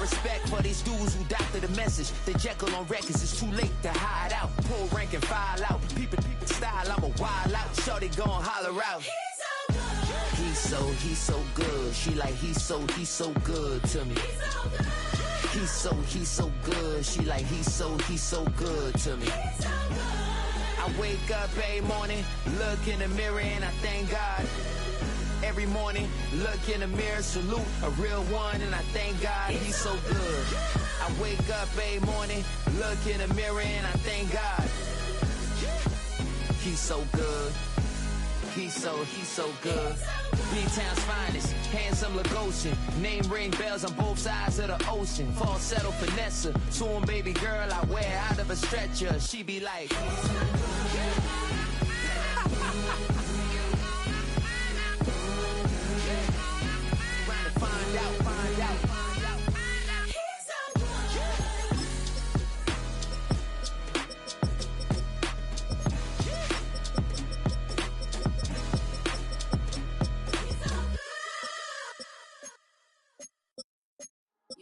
respect for these dudes who doctor the message. The Jekyll on records, it's too late to hide out. Pull rank and file out. People style, I'm a wild out. Shorty gon' holler out. He's so good. She like he's so good to me. He's so good. She like he's so good to me. I wake up every morning, look in the mirror and I thank God. Every morning, look in the mirror, salute a real one and I thank God he's so good. I wake up every morning, look in the mirror and I thank God. He's so good. He's so good. B-Town's finest, handsome Lagosian. Name ring bells on both sides of the ocean. Falsetto finesse, to him baby girl I wear out of a stretcher. She be like trying to find out.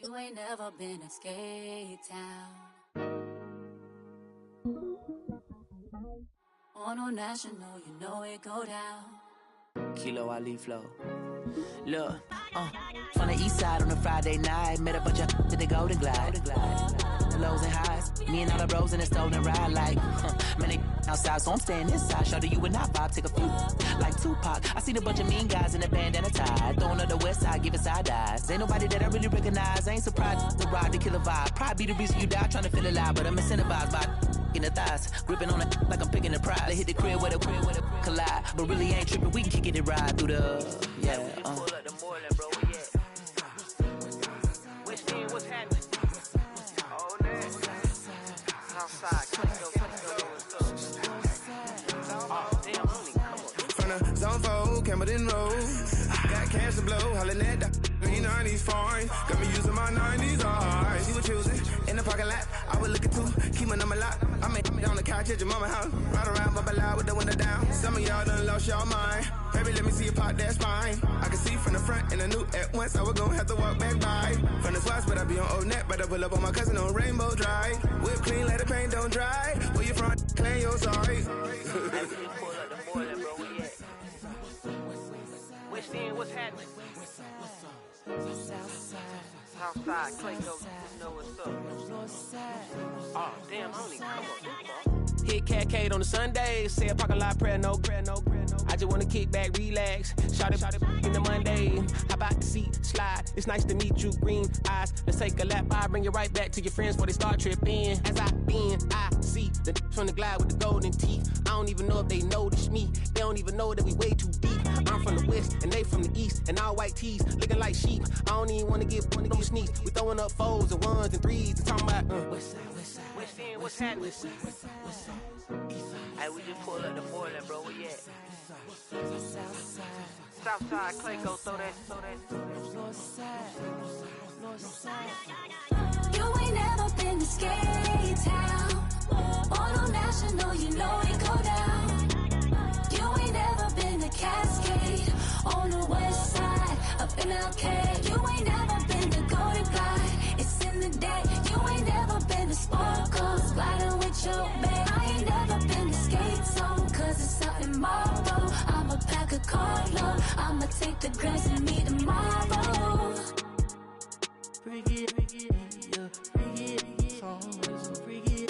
You ain't never been a skate town. On no national, you know it go down. Kilo Ali Flow. Look, from the east side on a Friday night, met a bunch of to the Golden Glide. The lows and highs, me and all the bros in the stolen ride like, man, they outside, so I'm staying inside. Shorty, you and I vibe, take a few like Tupac. I seen a bunch of mean guys in a bandana tie, throwing up the west side, giving side eyes. Ain't nobody that I really recognize. I ain't surprised to ride the killer vibe. Probably be the reason you die, trying to feel alive, but I'm incentivized by in the thighs, gripping on it like I'm picking the prize. They hit the crib with a collide, but really ain't tripping. We can kick it and ride through the pull up the Moreland, bro. We at West End, what's happening? Oh, man. Southside, Clinko. Oh, damn, homie, come on. From the zone 4, Campbellton Road. Got cash to blow, hollin' at the green 90s foreign. Got me using my 90s eyes. She was choosing in the parking lot. I was looking too, keep my number locked. I make on the couch at your mama house. Ride around, bubble loud with the window down. Some of y'all done lost y'all mind. Baby, let me see you pop that spine. I can see from the front and I knew at once I was gonna have to walk back by. From the spots, but I be on Old Net. But I pull up on my cousin on Rainbow Drive. Whip clean, let the paint don't dry. Where you from? Claim your sorry. Pull up the Moreland, bro. We at West End, what's happening? Southside, Clinko, you know what's up. Oh, damn, homie, come on. Hit Cat on the Sundays, say a parking lot prayer, no. I just wanna kick back, relax, shout it in the Monday. How about the seat slide? It's nice to meet you, green eyes. Let's take a lap, I bring you right back to your friends before they start tripping. As I see the from the glide with the golden teeth. I don't even know if they notice me. They don't even know that we way too deep. I'm from the west and they from the east, and all white tees looking like sheep. I don't even wanna go sneak. We throwing up fours and ones and threes and talking about West End, what's happening? Hey, we just pull up the Moreland, bro. We at Southside, Clinko, throw that. You ain't never been to skate town. On no national, you know it go down. You ain't never been to Cascade. On the west side, up in Arcade. You ain't never been to Golden Glide. It's in the day. You ain't never been to Sparkles, gliding with your babe. I ain't never been to Skate Zone, cause it's out in Marlboro. I'ma pack a carload. I'ma take the grass and meet tomorrow. Bring it, yeah, bring it, so bring it,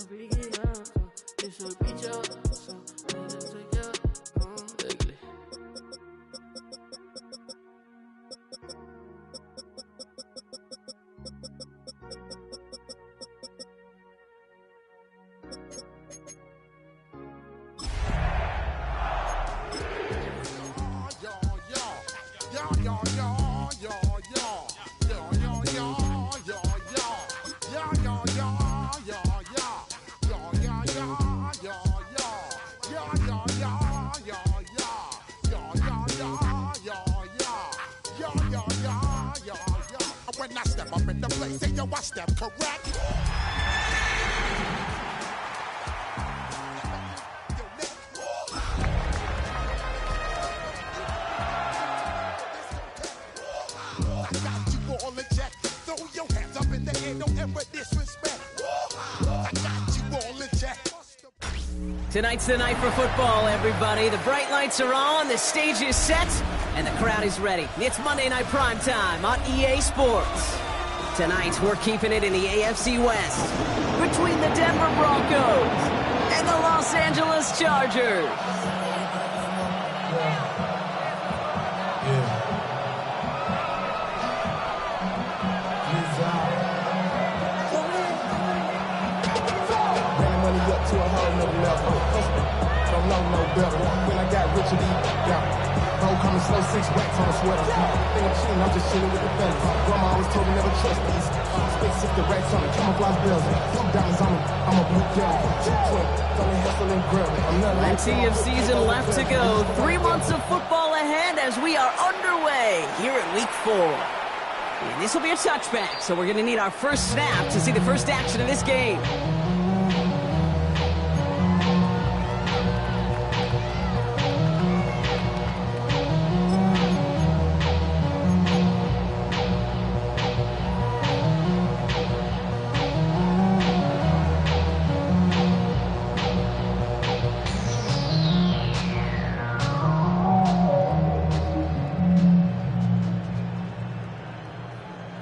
bring it up, it's a reach up, so let's take up, ugly. When I step up in the place, say yo, I step correct. Tonight's the night for football, everybody. The bright lights are on, the stage is set, and the crowd is ready. It's Monday Night Primetime on EA Sports. Tonight, we're keeping it in the AFC West between the Denver Broncos and the Los Angeles Chargers. To a whole nother level. Don't know no better. When I got rich and bro coming slow, 6 racks on a sweater. Think I'm cheating, I'm just chilling with the fellas. Grandma always told me never trust these. Spit 60 racks on a camouflage bells. Some diamonds on me, I'm a blue devil. Don't hustle and grab it. I'm not like Plenty of season left to go. 3 months of football ahead as we are underway here at Week 4. And this will be a touchback, so we're going to need our first snap to see the first action of this game.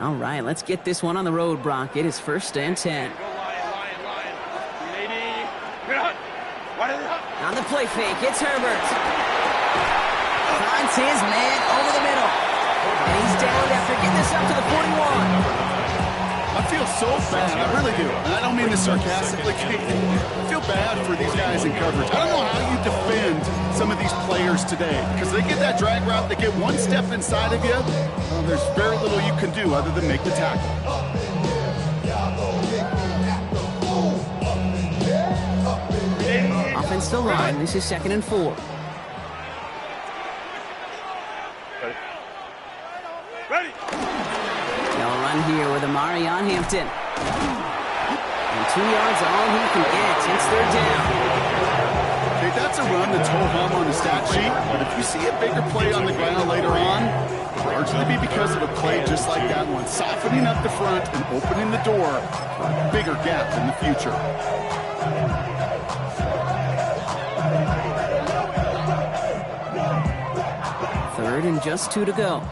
All right, let's get this one on the road, Brock. It is 1st and 10. On the play fake, it's Herbert. Finds his man over the middle. And he's down after getting this up to the 41. I feel so bad, I really do. And I don't mean this sarcastically. I feel bad for these guys in coverage. I don't know how you defend some of these players today, because they get that drag route, they get one step inside of you, there's very little you can do other than make the tackle. Offensive line, this is 2nd and 4. They'll run here with Amari on Hampton. And 2 yards all he can get. It's 3rd down. Okay, that's a run that's ho-hum on the stat sheet, but if you see a bigger play on the ground later on, it'll largely be because of a play just like that one, softening up the front and opening the door for a bigger gap in the future. Third and just 2 to go.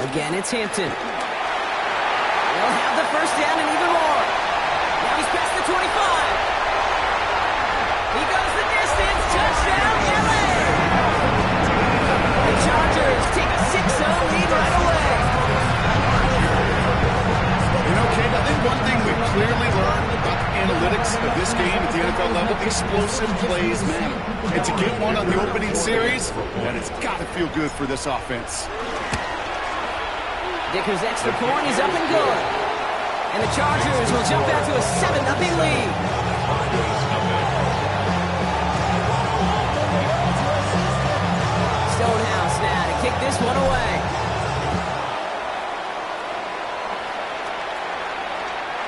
Again, it's Hampton. They'll have the 1st down and even more. Now he's past the 25. He goes the distance. Touchdown, LA! The Chargers take a 6-0 lead right away. You know, Kate, I think one thing we clearly learned about the analytics of this game at the NFL level, explosive plays matter. And to get one on the opening series, that has got to feel good for this offense. Dicker's extra point is up and good. And the Chargers will jump out to a 7-0 lead. Stonehouse now to kick this one away.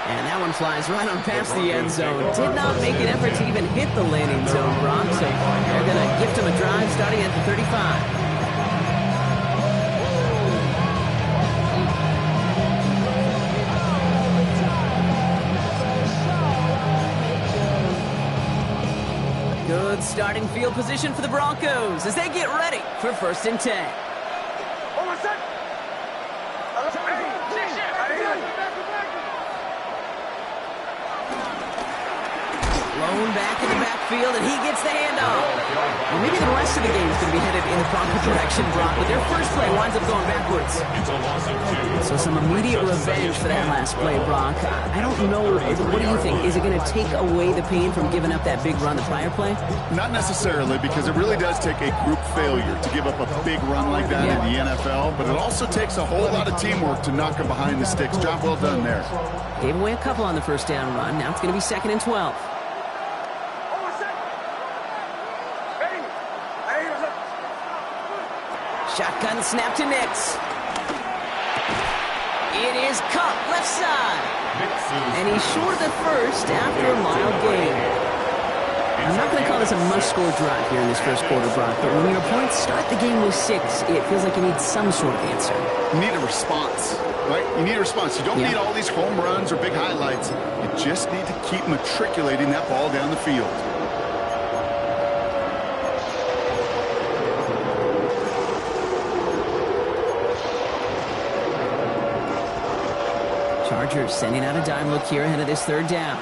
And that one flies right on past the end zone. Did not make an effort to even hit the landing zone, Brock. So they're going to gift him a drive starting at the 35. Good starting field position for the Broncos as they get ready for 1st and 10. Blown back in the backfield, and he gets the handoff. Well, maybe the rest of the game is going to be headed in the Bronco direction, Brock, but their first play winds up going backwards. So some immediate revenge for that last play, Brock. I don't know. What do you think? Is it going to take away the pain from giving up that big run the prior play? Not necessarily, because it really does take a group failure to give up a big run like that in the NFL, but it also takes a whole lot of teamwork to knock them behind the sticks. Job well done there. Gave away a couple on the 1st down run. Now it's going to be 2nd and 12. Shotgun snap to Nix. It is Cup, left side. And he's short of the 1st after a mild gain. I'm not going to call this a must-score drive here in this first quarter, Brock, but when your opponents start the game with 6, it feels like you need some sort of answer. You need a response, right? You need a response. You don't need all these home runs or big highlights. You just need to keep matriculating that ball down the field. Chargers sending out a dime look here ahead of this third down.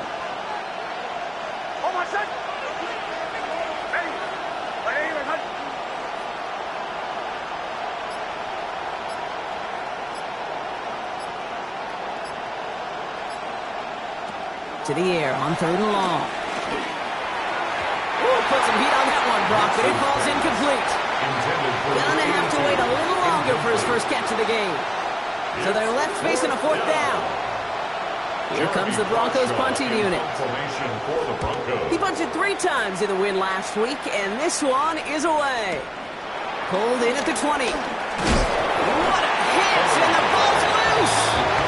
To the air on 3rd and long. Ooh, put some heat on that one, Brock, but it falls incomplete. Gonna have to wait a little longer for his first catch of the game. So they're left facing a 4th down. Here comes the Broncos punting unit. He punted 3 times in the win last week, and this one is away. Pulled in at the 20. What a hit, and the ball's loose.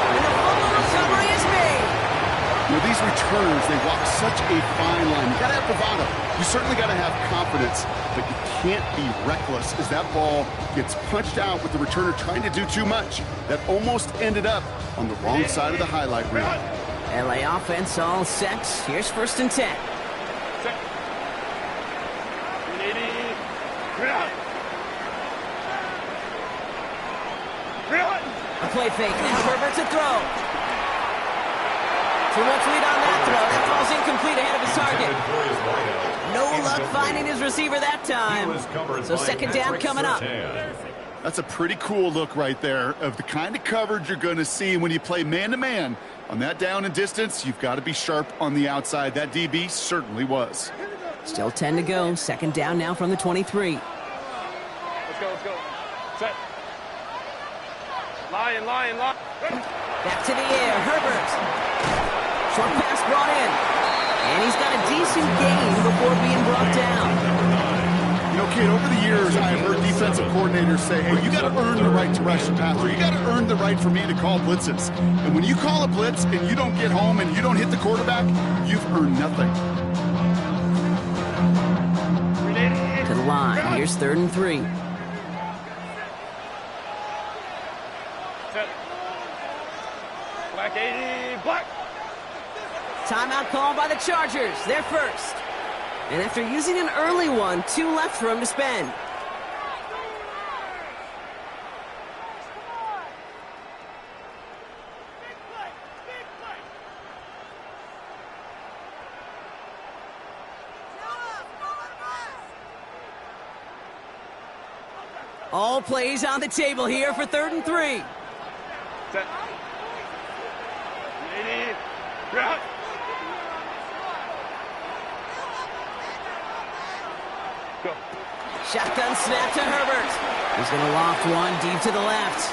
And the fumble recovery is made. You know, these returners, they walk such a fine line. You got to have bravado. You certainly got to have confidence, but you can't be reckless as that ball gets punched out with the returner trying to do too much. That almost ended up on the wrong side of the highlight reel. LA offense all set. Here's 1st and 10. A play fake. Now Herbert to throw. Too much lead on that throw. That falls incomplete ahead of his target. No luck finding his receiver that time. So 2nd down coming up. That's a pretty cool look right there of the kind of coverage you're going to see when you play man-to-man. On that down and distance, you've got to be sharp on the outside. That DB certainly was. Still 10 to go. 2nd down now from the 23. Let's go. Set. Lion. Back to the air. Herbert. Short pass brought in. And he's got a decent gain before being brought down. You know, kid, over the years, I've heard defensive coordinators say, hey, you got to earn the right to rush the passer. You got to earn the right for me to call blitzes. And when you call a blitz and you don't get home and you don't hit the quarterback, you've earned nothing. To the line. Here's 3rd and 3. Black 80, black. Timeout called by the Chargers. They're first. And after using an early one, 2 left for him to spend. All plays on the table here for 3rd and 3. Set. 80, route. Go. Shotgun snap to Herbert. He's going to loft one deep to the left.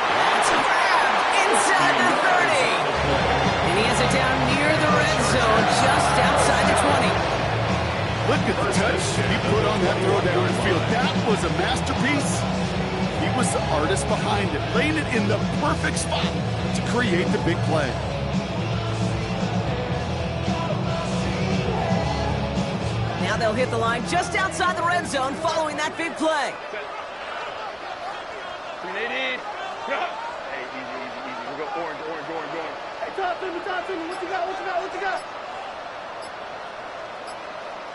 That's grabbed inside the 30. And he has it down near the red zone, just outside the 20. Look at the touch he put on that throw down the field. That was a masterpiece. He was the artist behind it, laying it in the perfect spot to create the big play. Now they'll hit the line just outside the red zone following that big play. 380. Hey, easy. We'll go orange. Hey, top to me. What you got?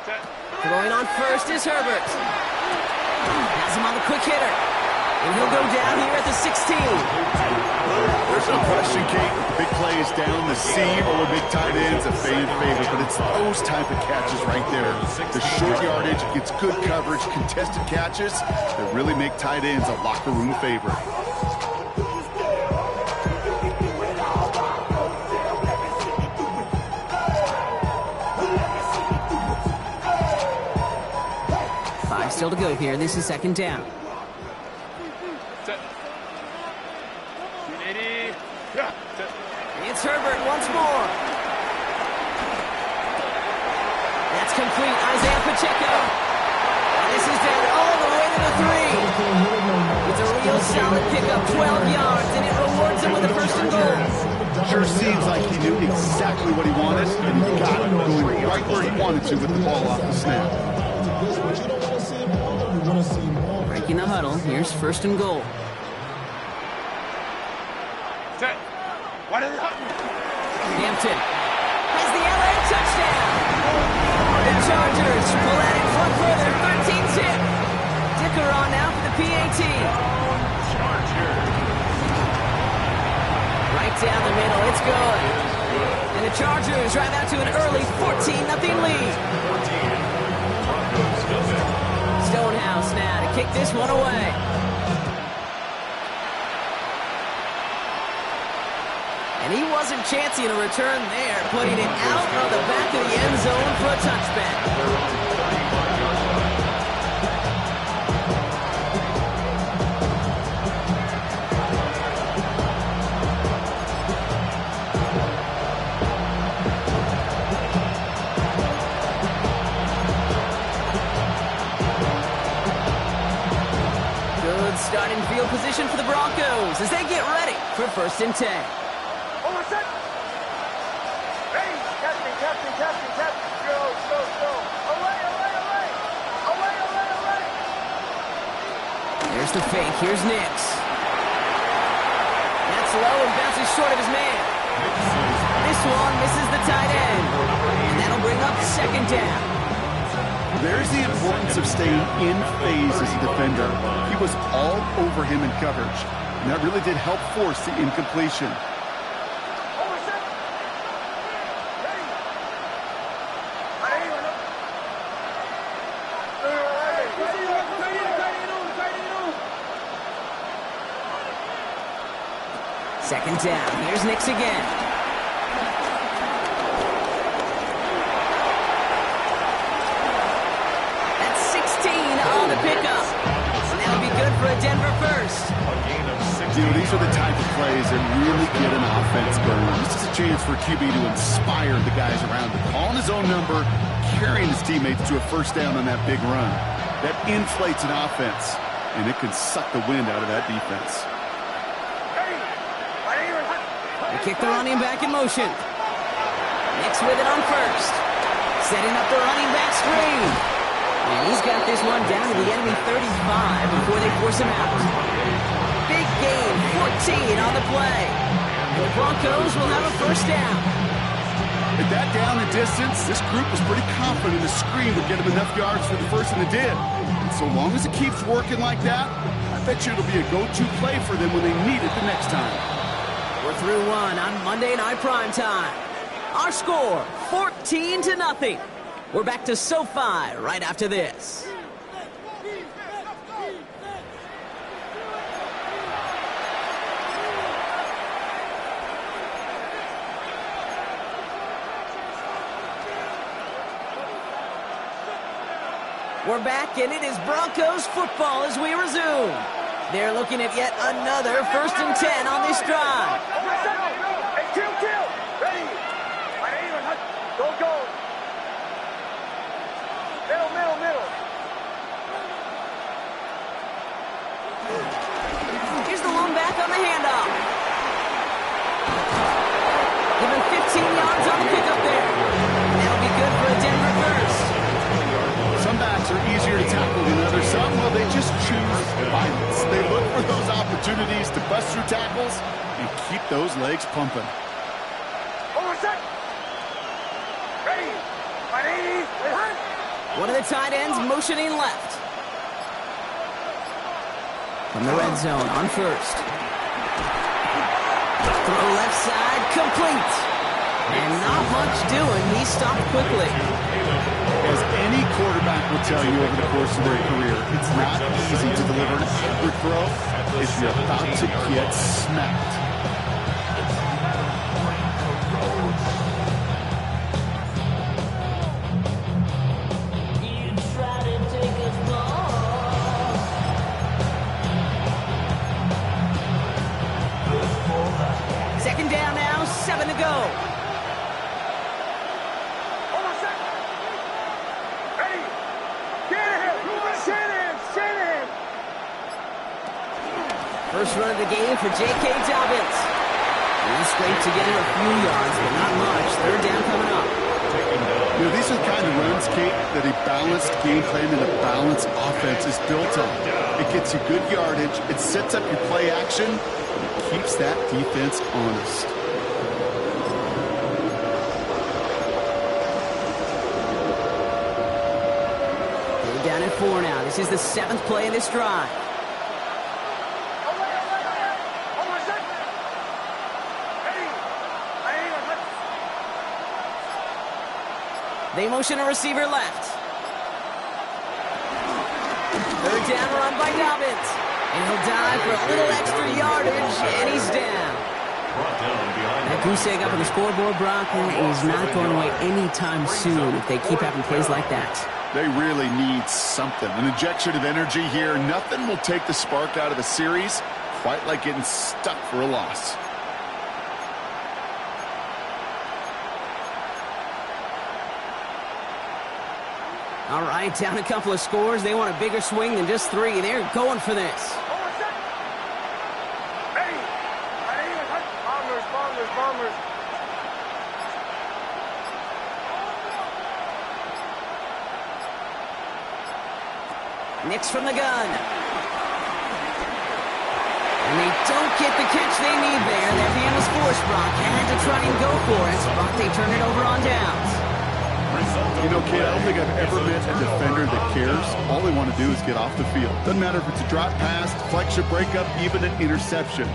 Set. Throwing on first is Herbert. Has him on the quick hitter. And he'll go down here at the 16. There's no question, Kate. Big plays down the seam or big tight ends, a fan favorite, but it's those type of catches right there. The short yardage, gets good coverage, contested catches that really make tight ends a locker room favorite. Still to go here. This is 2nd down. Set. 380. Set. It's Herbert once more. That's complete. Isaiah Pacheco. And this is down all the way to the 3. It's a real solid pickup, 12 yards, and it rewards him with a 1st and goal. Sure seems like he knew exactly what he wanted, and he got it going right where he wanted to with the ball off the snap. Breaking the huddle. Here's first and goal. Hampton has the LA touchdown. The Chargers pull that in front for their 13th hit. Dicker on now for the PAT. Right down the middle, it's good. And the Chargers drive out to an early 14-0 lead. Stonehouse now to kick this one away. And he wasn't chancing a return there, putting it out of the back of the end zone for a touchback. Good starting field position for the Broncos as they get ready for 1st and 10. There's the fake. Here's Nix. That's low and bounces short of his man. This one misses the tight end. And that'll bring up 2nd down. There's the importance of staying in phase as a defender. He was all over him in coverage, and that really did help force the incompletion. Second down. Here's Nix again. That's 16 on the pickup. And that'll be good for a Denver first. You know, these are the type of plays that really get an offense going. This is a chance for QB to inspire the guys around him. Calling his own number, carrying his teammates to a first down on that big run. That inflates an offense, and it can suck the wind out of that defense. They kick the running back in motion. Nix with it on first. Setting up the running back screen. And he's got this one down to the enemy 35 before they force him out. Big gain, 14 on the play. And the Broncos will have a first down. At that down and distance, this group was pretty confident the screen would get them enough yards for the first, and it did. And so long as it keeps working like that, I bet you it'll be a go-to play for them when they need it the next time. We're through one on Monday Night Primetime. Our score, 14-0. We're back to SoFi right after this. We're back, and it is Broncos football as we resume. They're looking at yet another 1st and 10 on this drive. Hey, kill. Ready. Go. Middle. Here's the lone back on the handoff. Give him 15 yards on the pickup there. That'll be good for a Denver first. Some backs are easier to tackle than others. Some, well, they just choose violence. They look for those opportunities to bust through tackles and keep those legs pumping. Ready. One of the tight ends motioning left. From the red zone on first. Throw left side, complete. And not much doing. He stopped quickly. As any quarterback will tell you over the course of their career, it's not easy to deliver an accurate throw if you're about to get smacked. Second down now, 7 to go. First run of the game for J.K. Dobbins. He scraped together a few yards, but not much. Third down coming up. You know, these are the kind of runs, Kate, that a balanced game plan and a balanced offense is built on. It gets you good yardage, it sets up your play action, and it keeps that defense honest. They're down at 4 now. This is the 7th play of this drive. They motion a receiver left. Third down run by Dobbins. And he'll dive for a little extra yardage, and he's down. That goose egg up on the scoreboard, Brock, is not going away anytime soon if they keep having plays like that. They really need something. An injection of energy here. Nothing will take the spark out of a series quite like getting stuck for a loss. All right, down a couple of scores. They want a bigger swing than just 3. They're going for this. Bombers. Nix from the gun. And they don't get the catch they need there. Their hand was forced, Brock. Had to try and go for it, but they turn it over on downs. You know, kid, I don't think I've ever met a defender that cares. All they want to do is get off the field. Doesn't matter if it's a drop pass, deflection, breakup, even an interception.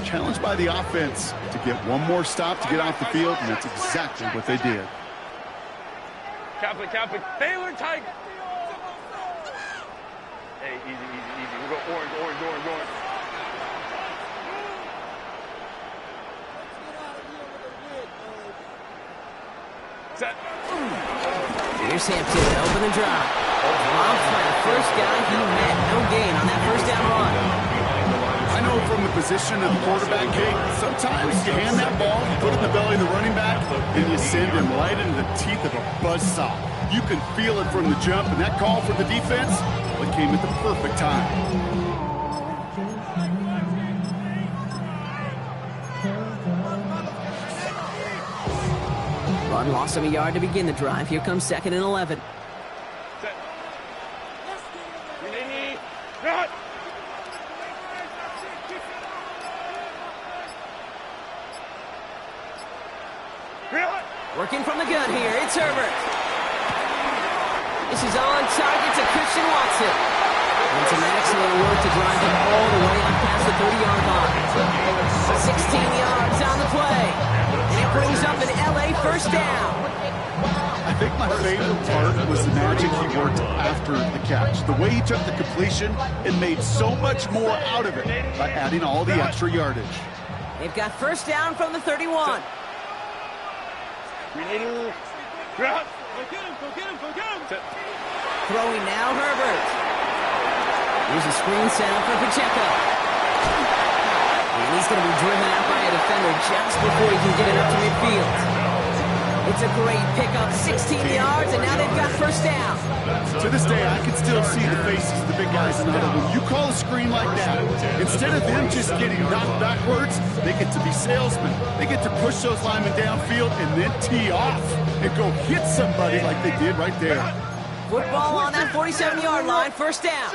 Challenged by the offense to get one more stop to get off the field, and that's exactly what they did. Cap it. Taylor, Tiger. Hey, easy. We go orange. Set. Here's Hampton to open the drive. Blocked by the first guy he met. No gain on that first down run. I know from the position of the quarterback, Kate, sometimes you hand that ball, you put it in the belly of the running back, and you send him right into the teeth of a buzzsaw. You can feel it from the jump, and that call from the defense, well, it came at the perfect time. Run loss of a yard to begin the drive. Here comes 2nd and 11. Set. Working from the gun here. It's Herbert. This is on target to Christian Watson. And some excellent work to drive him all the way up past the 30-yard line. 16 yards on the play. And it brings up an LA first down. I think my favorite part was the magic he worked after the catch. The way he took the completion and made so much more out of it by adding all the extra yardage. They've got first down from the 31. Go get him. Throwing now, Herbert. Here's a screen set up for Pacheco. And he's going to be driven out by a defender just before he can get it up to midfield. It's a great pickup, 16 yards, and now they've got first down. To this day, I can still see the faces of the big guys in the huddle. When you call a screen like that, instead of them just getting knocked backwards, they get to be salesmen. They get to push those linemen downfield and then tee off and go hit somebody like they did right there. Football on that 47-yard line, first down.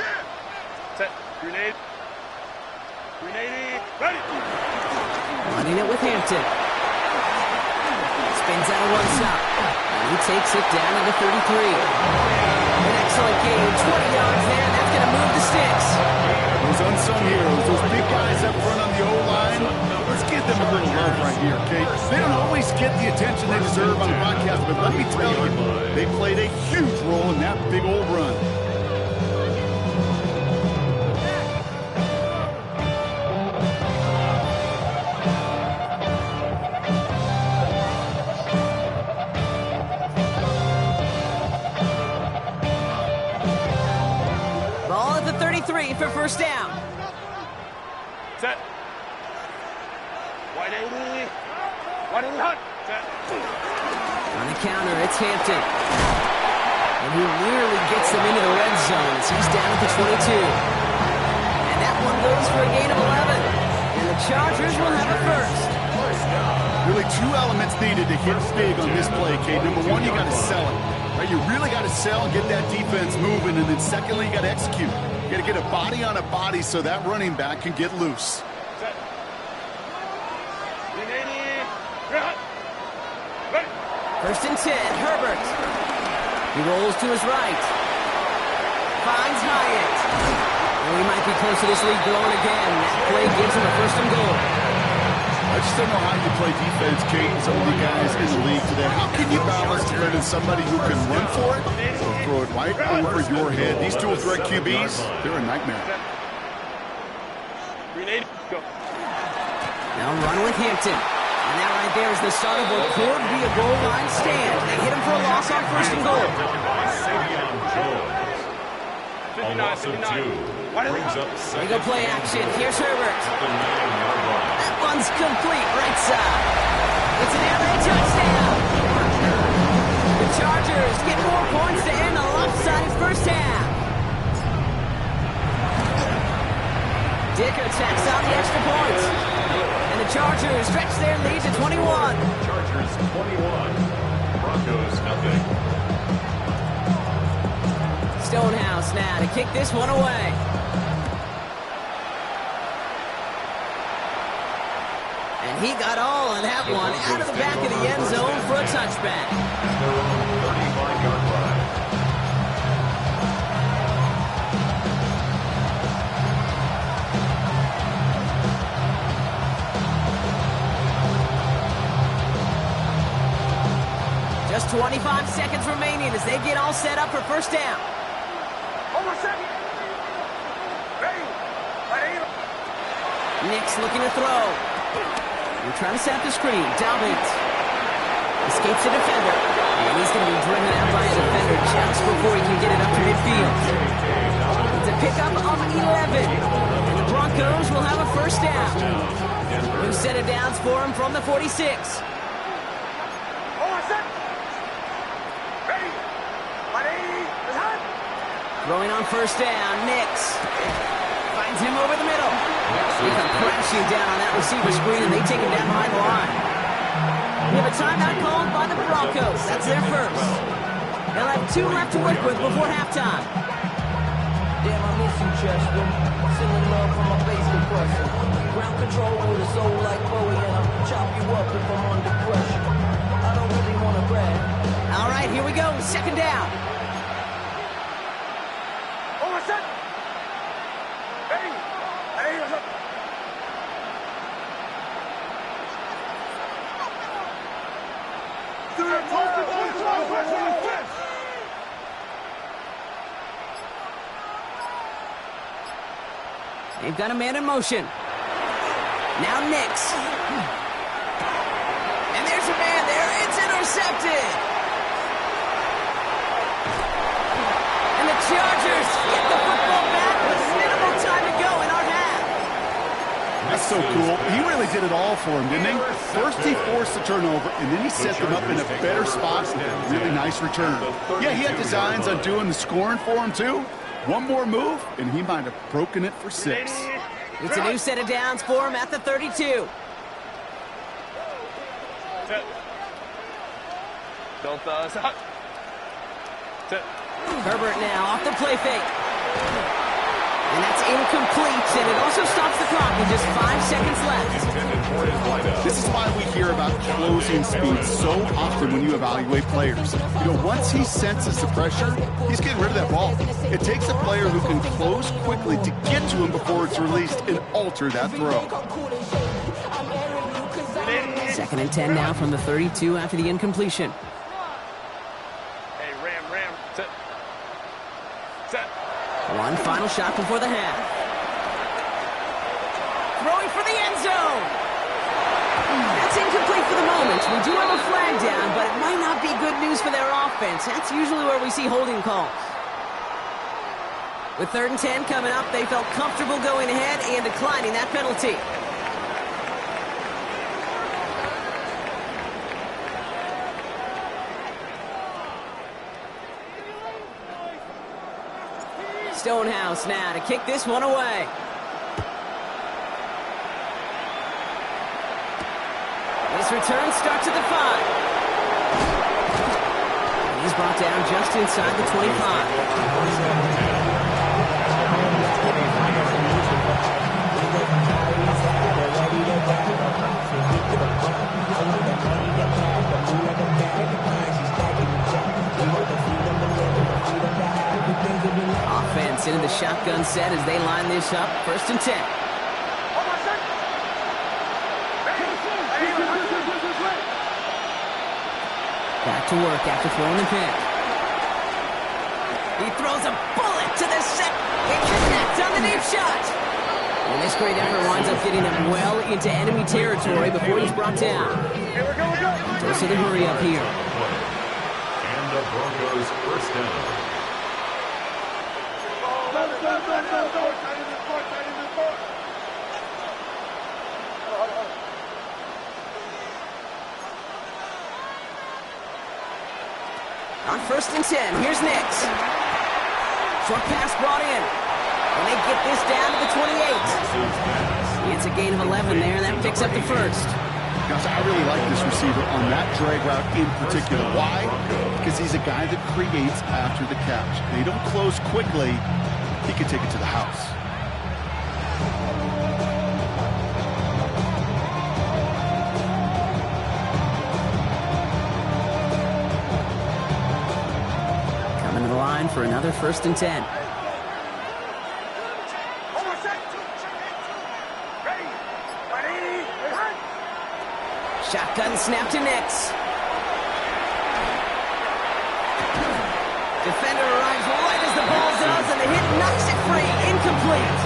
Set. Grenade. Ready. Running it with Hampton. Spins out of one stop. And he takes it down to the 33. An excellent gain, 20 yards there, and that's going to move the sticks. Those unsung heroes, those big guys up front on the O-line, let's give them a little love right here, okay? They don't always get the attention they deserve on the broadcast, but let me tell you, they played a huge role in that big old run. For first down. Set. Wide hunt. Set. On the counter, it's Hampton. And he nearly gets them into the red zone as he's down at the 22. And that one goes for a gain of 11. And the Chargers will have a first. Really two elements needed to hit big on this play, Kate. Number one, you got to sell it. Right? You really got to sell and get that defense moving. And then secondly, you got to execute. You got to get a body on a body so that running back can get loose. First and 10, Herbert. He rolls to his right. Finds Hyatt. And we might be close to this lead growing again. That play gives him a first and goal. I just don't know how you play defense, Kate, and some of the guys in the league today. How can you balance defending somebody who can run for it or throw it right over your head? These dual threat QBs, they're a nightmare. Now run with Hampton. And that right there is the start of what could be a goal line stand. They hit him for a loss on first and goal. A loss of 2. Brings up Here we go play action. Here's Herbert. That one's complete right side. It's an air raid touchdown. The Chargers get more points to end a lopsided first half. Dicker tacks on the extra points. And the Chargers stretch their lead to 21. Chargers 21. Broncos nothing. Stonehouse now to kick this one away. And he got all of that one out of the back of the end zone for a touchback. 35-yard run. Just 25 seconds remaining as they get all set up for first down. Nick's looking to throw. We're trying to set up the screen. Dobbins escapes the defender. And he's going to be driven out by a defender just before he can get it up to midfield. It's a pickup of 11. And the Broncos will have a first down. New set of downs for him from the 46. Throwing on first down, Nix finds him over the middle. They come crashing down on that receiver screen, and they take him down behind the line. We have a timeout called by the Broncos. That's their first. They'll have 2 left to work with before halftime. Damn, I miss you, Chester. Sending love from my bass compressor. Ground control with a soul like Bowie, and I'll chop you up if I'm under pressure. I don't really want to brag. All right, here we go. Second down. They've got a man in motion. Now Nix. And there's a man there. It's intercepted. And the Chargers get the football back with minimal time to go in our half. That's so cool. He really did it all for him, didn't he? First he forced the turnover, and then he set them up in a better spot with a really nice return. Yeah, he had designs on doing the scoring for him, too. One more move, and he might have broken it for 6. It's a new set of downs for him at the 32. Herbert now off the play fake. And that's incomplete, and it also stops the clock with just 5 seconds left. This is why we hear about closing speed so often when you evaluate players. You know, once he senses the pressure, he's getting rid of that ball. It takes a player who can close quickly to get to him before it's released and alter that throw. Second and 10 now from the 32 after the incompletion. Hey, Ram. Set. One final shot before the half. Throwing for the end zone. That's incomplete for the moment. We do have a flag down, but it might not be good news for their offense. That's usually where we see holding calls. With 3rd and 10 coming up, they felt comfortable going ahead and declining that penalty. Stonehouse now to kick this one away. This return starts at the 5. He's brought down just inside the 25. Offense into the shotgun set as they line this up. 1st and 10. Back to work after throwing the pick. He throws a bullet to the set. It connects on the deep shot. And this great effort winds up getting him well into enemy territory before he's brought down. Dose of the hurry up here. And the Broncos first down. On 1st and 10, here's Nix. Short pass brought in. And they get this down to the 28. It's a gain of 11 there, and that picks up the 1st. Guys, I really like this receiver on that drag route in particular. Why? Because he's a guy that creates after the catch. They don't close quickly. He can take it to the house. Coming to the line for another 1st and 10. Shotgun snap to Nix. Defender arrives right as the ball does, and the hit knocks it free. Incomplete.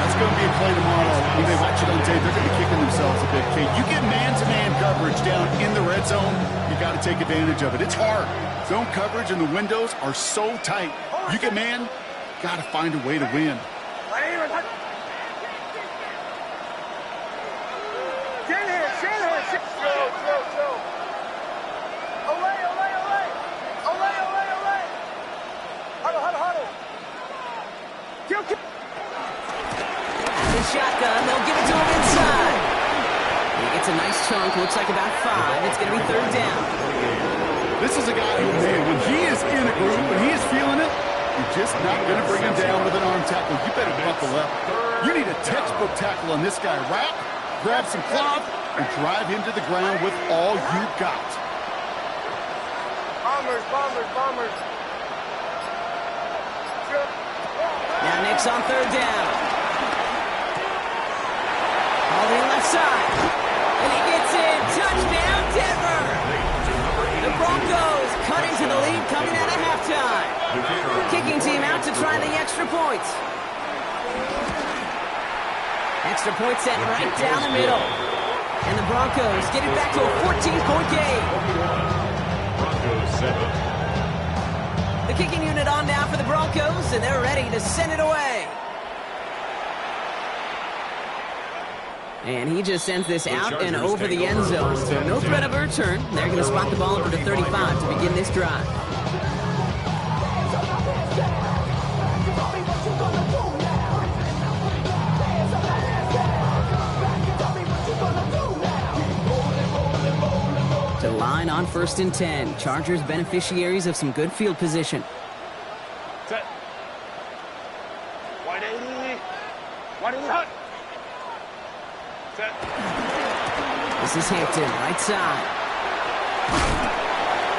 That's going to be a play tomorrow. When they watch it on tape, they're going to be kicking themselves a bit. Kate, you get man-to-man coverage down in the red zone, you got to take advantage of it. It's hard. Zone coverage and the windows are so tight. You get man, got to find a way to win. Shotgun, they'll give it to him inside. He gets a nice chunk, looks like about 5. It's going to be 3rd down. This is a guy who, man, when he is in a groove, when he is feeling it, you're just not going to bring him down with an arm tackle. You better buckle up. You need a textbook tackle on this guy. Wrap, grab some cloth, and drive him to the ground with all you got. Bombers. Now Nix on 3rd down. All the left side. And he gets in. Touchdown, Denver. The Broncos cut into the lead coming out of halftime. Kicking team out to try the extra points. Extra point set right down the middle. And the Broncos get it back to a 14-point game. Broncos 7. The kicking unit on now for the Broncos, and they're ready to send it away. And he just sends this out and over the end zone. So no threat of a return. They're going to spot the ball over to 35 to begin this drive. To line on 1st and 10. Chargers beneficiaries of some good field position. Set. Wide 80. Hut. Set. This is Hampton, right side.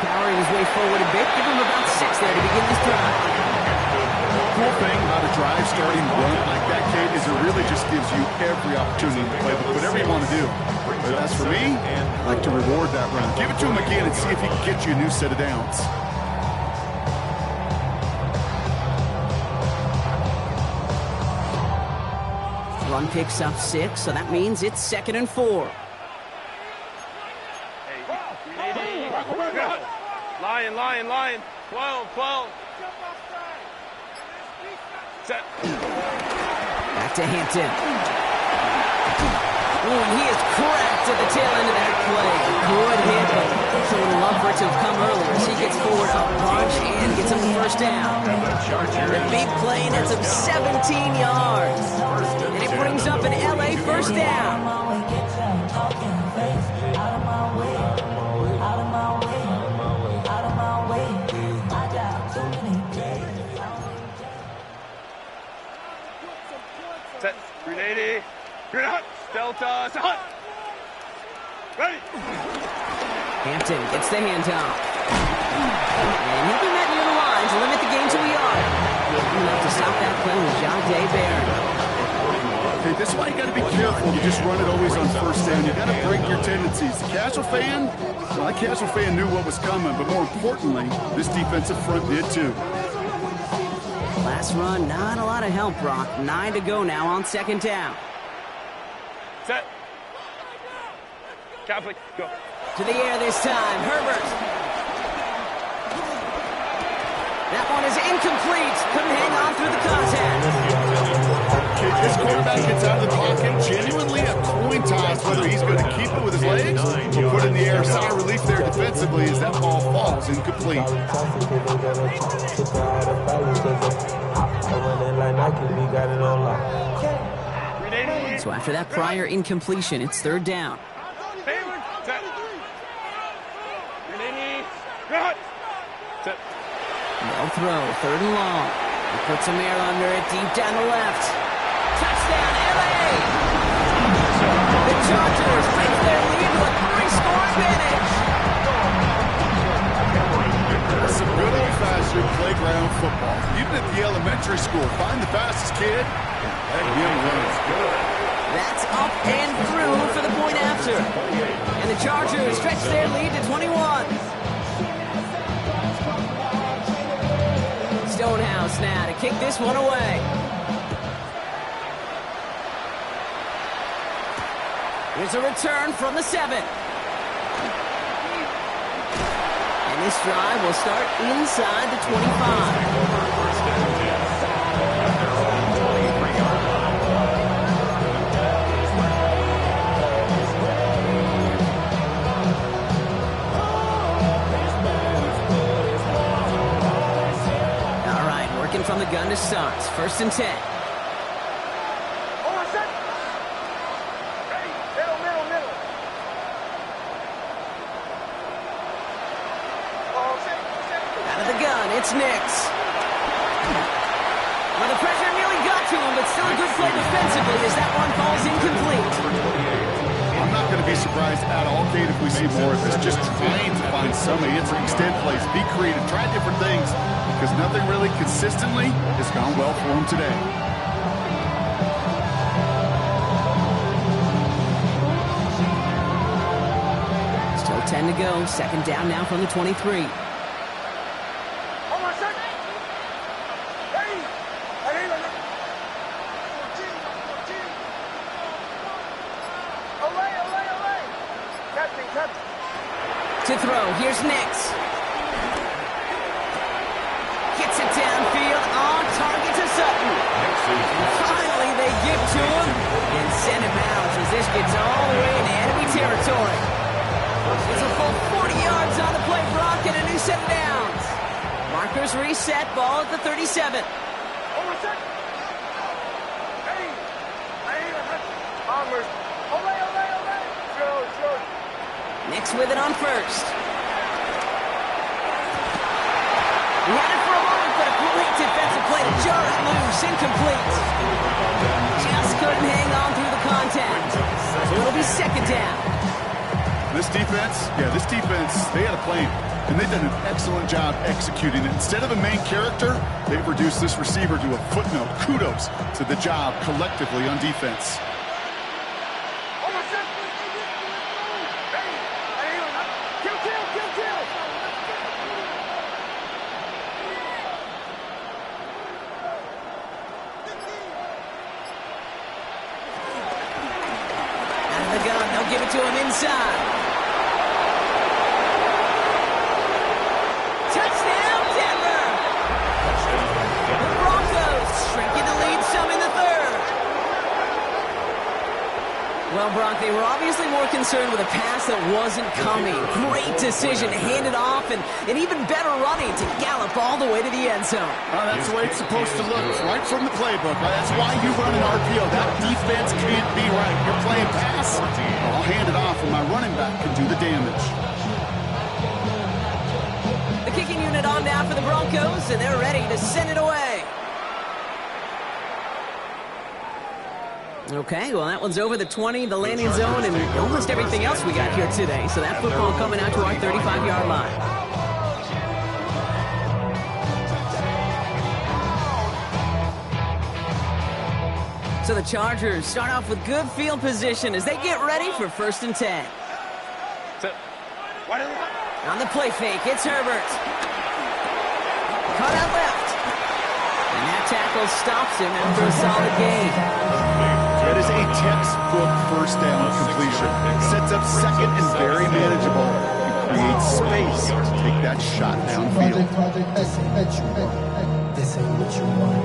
Powering his way forward a bit. Give him about 6 there to begin this drive. Cool thing about a drive starting run like that, Kate, is it really just gives you every opportunity to play with whatever you want to do. But as for me, I like to reward that run. Give it to him again and see if he can get you a new set of downs. Run picks up 6, so that means it's 2nd and 4. Lion. 12. Set. Back to Hampton. Oh, and he is cracked at the tail end of that play. Good hit, but so would love for it to have come earlier as he gets forward a bunch and gets him the 1st down. The big play nets him 17 yards. And it brings up an LA 1st down. Set. 380. Green hut. Delta. Set. Hut. Ready. Hampton gets the handoff. And he'll be met near the line to limit the gain to a yard. Enough to stop that play with Jade Barron. Okay, this is why you got to be careful. You just run it always on first down. You got to break your tendencies. The casual fan, well, that casual fan knew what was coming, but more importantly, this defensive front did too. Last run, not a lot of help, Brock. 9 to go now on second down. Set. Catholic, go. To the air this time, Herbert. That one is incomplete. Couldn't hang on through the contact. This quarterback gets out of the pocket, genuinely a coin toss whether he's going to keep it with his legs or put it in the air. Sigh of relief there defensively as that ball falls incomplete. So after that prior incompletion, it's third down. No throw, third and long. He puts some air under it, deep down the left. Touchdown, LA! The Chargers take their lead with a 3-score advantage. That's some good old-fashioned playground football. Even at the elementary school, find the fastest kid and let him run. That's up and through for the point after. And the Chargers stretch their lead to 21. Stonehouse now to kick this one away. Here's a return from the 7. And this drive will start inside the 25. From the gun to start. First and 10. Out of the gun, it's Nix. Well, the pressure nearly got to him, but still a good play defensively as that one falls incomplete. I'm not going to be surprised at all, Kate, if we see more of this. Just trying to find some answer, extend plays, be creative, try different things, because nothing really consistently has gone well for him today. Still 10 to go. Second down now from the 23. To throw, here's Nix. Gets it downfield, on target to Sutton. And finally they give to him and send him out as this gets all the way into enemy territory. It's a full 40 yards on the play, Brock, and a new set of downs. Markers reset, ball at the 37. Nix with it on first. He had it for a moment, but a great defensive play to jar it loose. Incomplete. Just couldn't hang on through the contact. So it'll be second down. This defense, they had a plan, and they've done an excellent job executing it. Instead of a main character, they've reduced this receiver to a footnote. Kudos to the job collectively on defense. Give it to him inside. Touchdown, Denver! The Broncos shrinking the lead some in the third. Well, Brock, they were obviously more concerned with a pass that wasn't coming. Great decision to hand it off, and an even better running to gallop all the way to the end zone. That's the way it's supposed to look, right from the playbook. Right? That's why you run an RPO. That defense can't be right. You're playing pass. I'll hand it off, and my running back can do the damage. The kicking unit on now for the Broncos, and they're ready to send it away. Okay, well, that one's over the 20, the landing zone, and almost everything else we got here today. So that football coming out to our 35-yard line. So the Chargers start off with good field position as they get ready for 1st and 10. On the play fake, it's Herbert. Cut out left. And that tackle stops him after a solid gain. That is a textbook first down completion. Sets up second and very manageable. And creates space to take that shot downfield. This ain't what you want.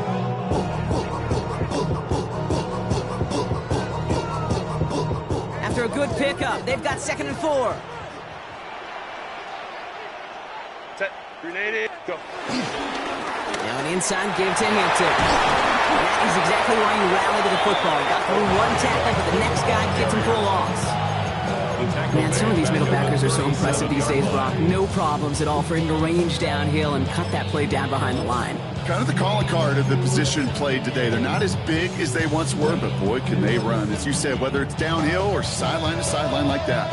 After a good pickup, they've got 2nd and 4. Set. Grenade. Go. Now an inside give to Hampton. That is exactly why you rally to the football. Got through one tackle, but the next guy gets him for a loss. Man, some of these middle backers are so impressive these days, Brock. No problems at all for him to range downhill and cut that play down behind the line. Kind of the calling card of the position played today. They're not as big as they once were, but boy, can they run. As you said, whether it's downhill or sideline to sideline like that.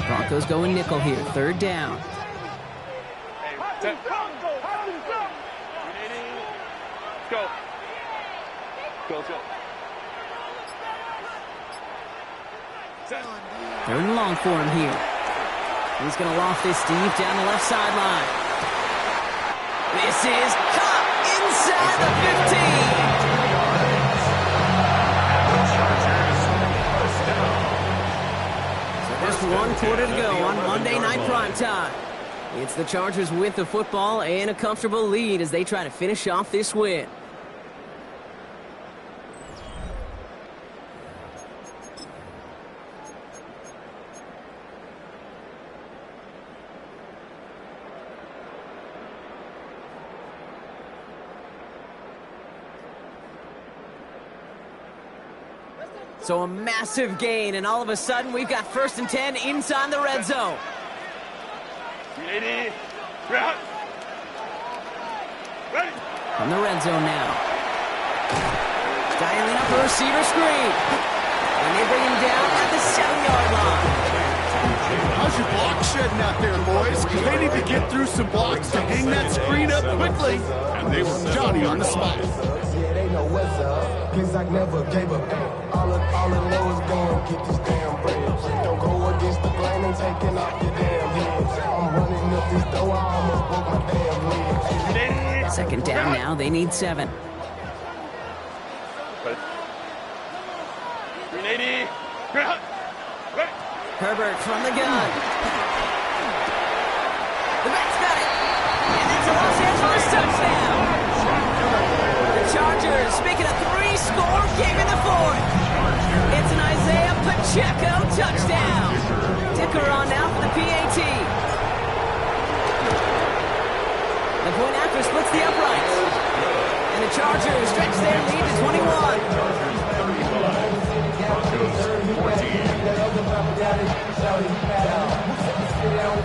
Broncos going nickel here, 3rd down. Go. Go. 3rd and long for him here. He's going to loft this deep down the left sideline. This is caught inside the 15. Just 1 quarter to go on Monday Night Primetime. It's the Chargers with the football and a comfortable lead as they try to finish off this win. So a massive gain, and all of a sudden we've got 1st and 10 inside the red zone. Ready. From the red zone now. Dialing up a receiver screen. And they bring him down at the 7-yard line. How's your block shedding out there, boys? Because they need to get through some blocks to hang that screen up quickly. And they were Johnny on the spot. Yeah, they know what's up. Cause I never gave up. All I know is going get this damn bread. Don't go against the grain and taking off your damn head. I'm running up this door, I almost broke my damn leg. 2nd down now, they need 7. Herbert from the gun. The back's got it. And it's a Los Angeles touchdown. The Chargers making a 3-score game in the 4th. It's an Isaiah Pacheco touchdown. Dicker on now for the PAT. The point after splits the uprights. And the Chargers stretch their lead to 21.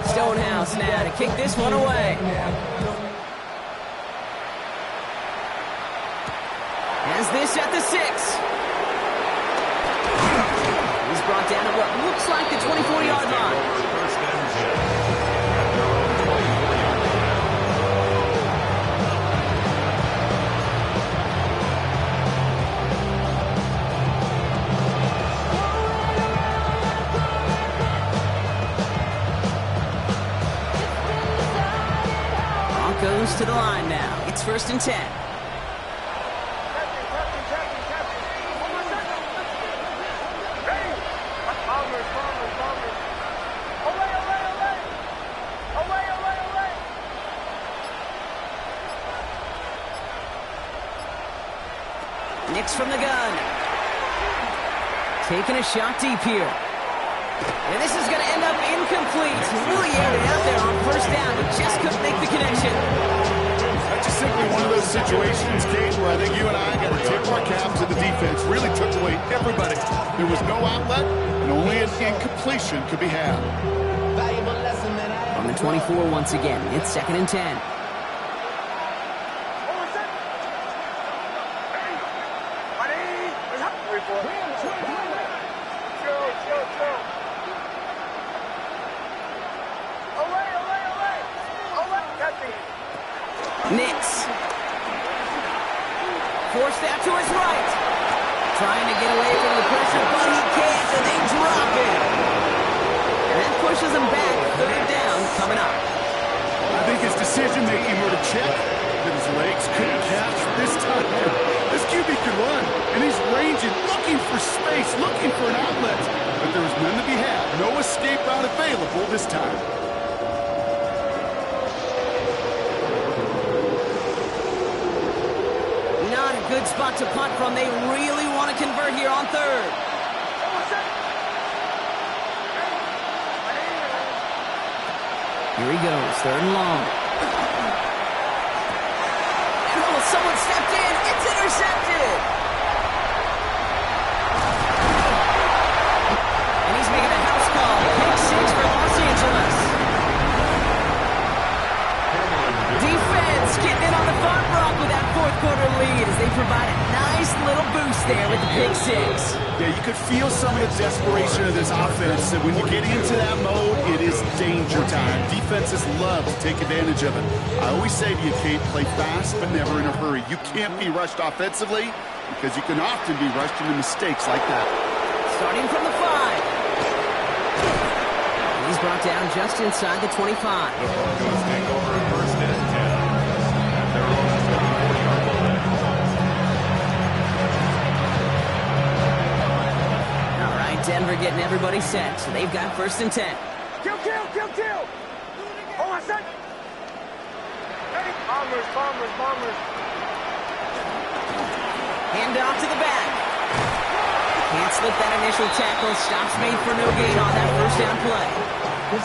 Stonehouse now to kick this one away. Has this at the 6. He's brought down at what looks like the 24-yard line. Goes to the line now. It's 1st and 10. Nix from the gun. Taking a shot deep here. And this is going to end up incomplete. Really aimed it out there on 1st down, but just couldn't make the connection. That's just simply one of those situations, Kate, where I think you and I got to tip our cap to the defense. defense really took away everybody. There was no outlet, and only an incompletion could be had. On the 24 once again, it's 2nd and 10. Nix. Forced out to his right. Trying to get away from the pressure, but he can't, and they drop it. And that pushes him back. 3rd down coming up. I think his decision-making were to check that his legs couldn't catch this time. This QB could run, and he's ranging, looking for space, looking for an outlet. But there was none to be had. No escape route available this time. Good spot to punt from. They really want to convert here on 3rd. Here he goes, 3rd and long. Oh, someone stepped in. It's intercepted. And he's making a house call. Pick 6 for Los Angeles. Defense getting in on the far block with that 4th quarter lead as they provide a nice little boost there with the pick 6. Yeah, you could feel some of the desperation of this offense, and when you get into that mode, it is danger time. Defenses love to take advantage of it. I always say to you, Kate, play fast but never in a hurry. You can't be rushed offensively because you can often be rushed into mistakes like that. Starting from the 5. He's brought down just inside the 25. All right, Denver getting everybody set, so they've got 1st and 10. Kill! Hold on, son! Hey, bombers! Hand off to the back. Can't slip that initial tackle. Stops made for no gain on that 1st down play. I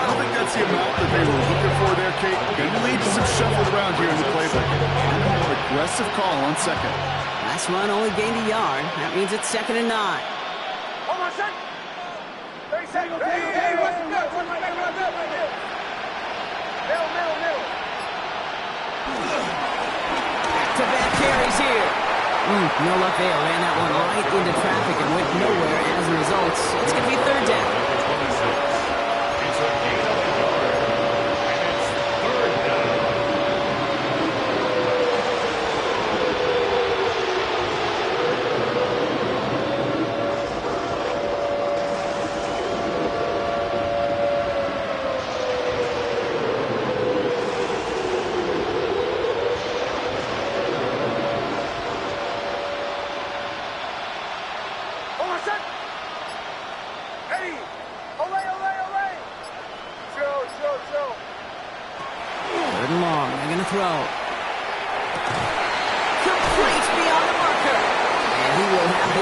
don't think that's the amount that they were looking for there, Kate. Going to lead to some shuffle around here in the playbook. And a more aggressive call on 2nd. Last run only gained a yard. That means it's 2nd and 9. Hold on, son! 30 seconds. Hey, what's the good? Middle. Back-to-back carries here. No luck there. Ran that one right into traffic and went nowhere as a result. It's going to be 3rd down.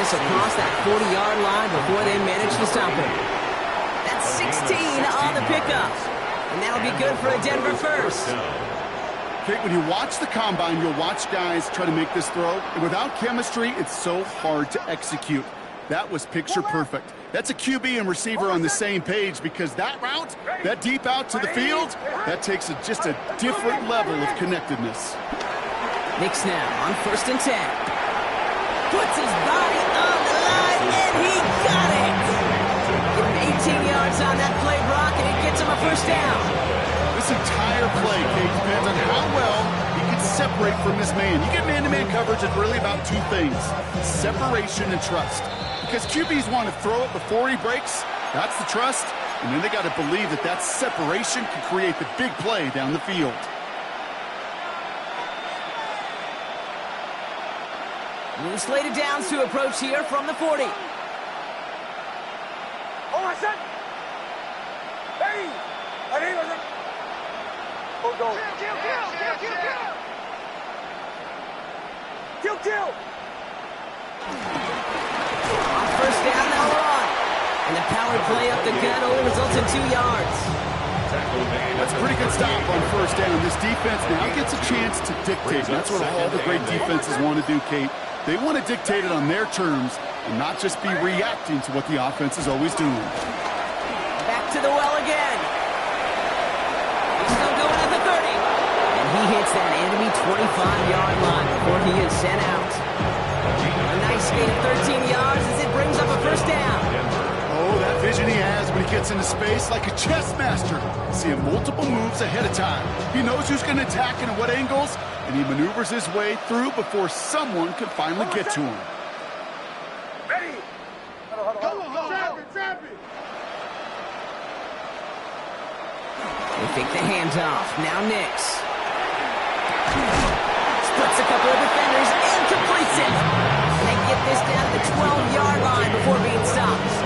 Across that 40-yard line before they manage to stop him. That's 16 on the pickup. And that'll be good for a Denver 1st. Kate, when you watch the combine, you'll watch guys try to make this throw. And without chemistry, it's so hard to execute. That was picture perfect. That's a QB and receiver on the same page because that route, that deep out to the field, that takes just a different level of connectedness. Nix now on 1st and 10. Puts his body on the line, and he got it! Give him 18 yards on that play, Brock, and it gets him a 1st down. This entire play, Kate, depends on how well he can separate from this man. You get man-to-man coverage, it's really about 2 things, separation and trust. Because QBs want to throw it before he breaks, that's the trust, and then they got to believe that that separation can create the big play down the field. New slated downs to approach here from the 40. Hold on, son. Hey! Hold on. Kill! On 1st down, now we're on. And the power play up the gut only results in 2 yards. That's a pretty good stop on 1st down. This defense now gets a chance to dictate. That's what all the great defenses want to do, Kate. They want to dictate it on their terms and not just be reacting to what the offense is always doing. Back to the well again. He's still going at the 30. And he hits that enemy 25-yard line before he is sent out. A nice gain of 13 yards as it brings up a first down. Oh, that vision he has when he gets into space like a chess master. Seeing multiple moves ahead of time. He knows who's going to attack and at what angles, and he maneuvers his way through before someone can finally get to him. Ready? Trap it. They fake the handoff. Now Nix. Splits a couple of defenders and completes it. They get this down to the 12-yard line before being stopped.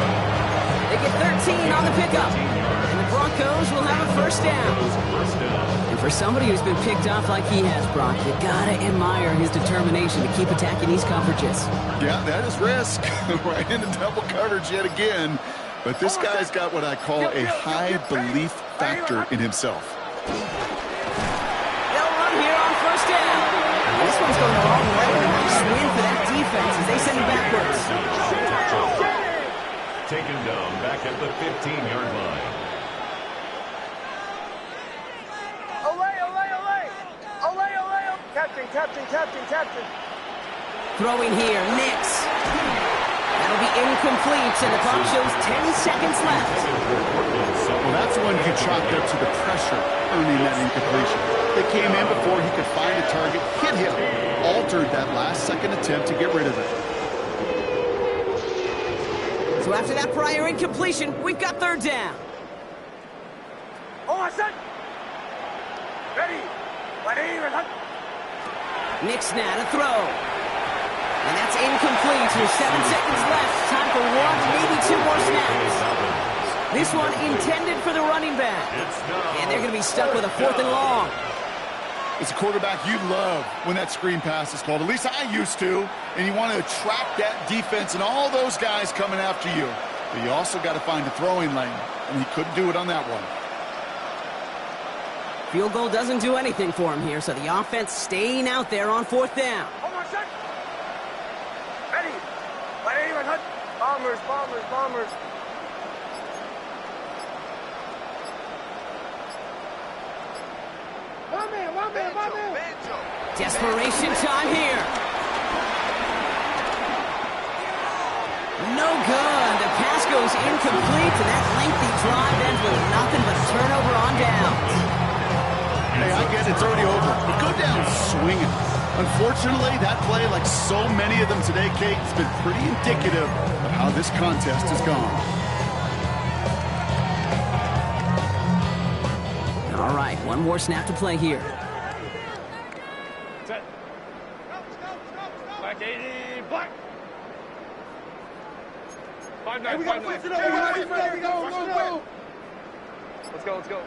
They get 13 on the pickup. And the Broncos will have a first down. And for somebody who's been picked off like he has, Brock, you gotta admire his determination to keep attacking these coverages. Yeah, that is risk. Right into double coverage yet again. But this guy's got what I call a high belief factor in himself. They'll run here on first down. This one's going the wrong way. Nice win for that defense as they send it backwards. Taken down back at the 15-yard line. Olay. Captain. Throwing here, Nix. That'll be incomplete, and the clock shows 10 seconds left. Well, that's one he chalked up to the pressure, earning that incompletion. They came in before he could find a target, hit him, altered that last-second attempt to get rid of it. So after that prior incompletion, we've got third down. Oh, I said. Ready. Nix now to throw. And that's incomplete with 7 seconds left. Time for one, maybe two more snaps. This one intended for the running back. And they're going to be stuck with a 4th and long. As a quarterback, you love when that screen pass is called. At least I used to. And you want to attract that defense and all those guys coming after you. But you also got to find a throwing lane. And he couldn't do it on that one. Field goal doesn't do anything for him here, so the offense staying out there on 4th down. Ready. Bombers. One man. Desperation time here. No good. The pass goes incomplete, and that lengthy drive ends with nothing but a turnover on downs. Hey, I get it's already over, but go down swinging. Unfortunately, that play, like so many of them today, Kate, has been pretty indicative of how this contest has gone. All right, one more snap to play here. Set. Black 80, black. 5-9, Hey, we got to switch it up. Go. Let's go.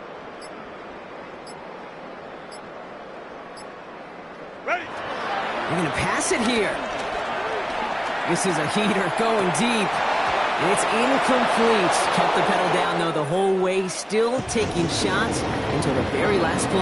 Ready. They're going to pass it here. This is a heater going deep. And it's incomplete. Kept the pedal down, though, the whole way, still taking shots until the very last play.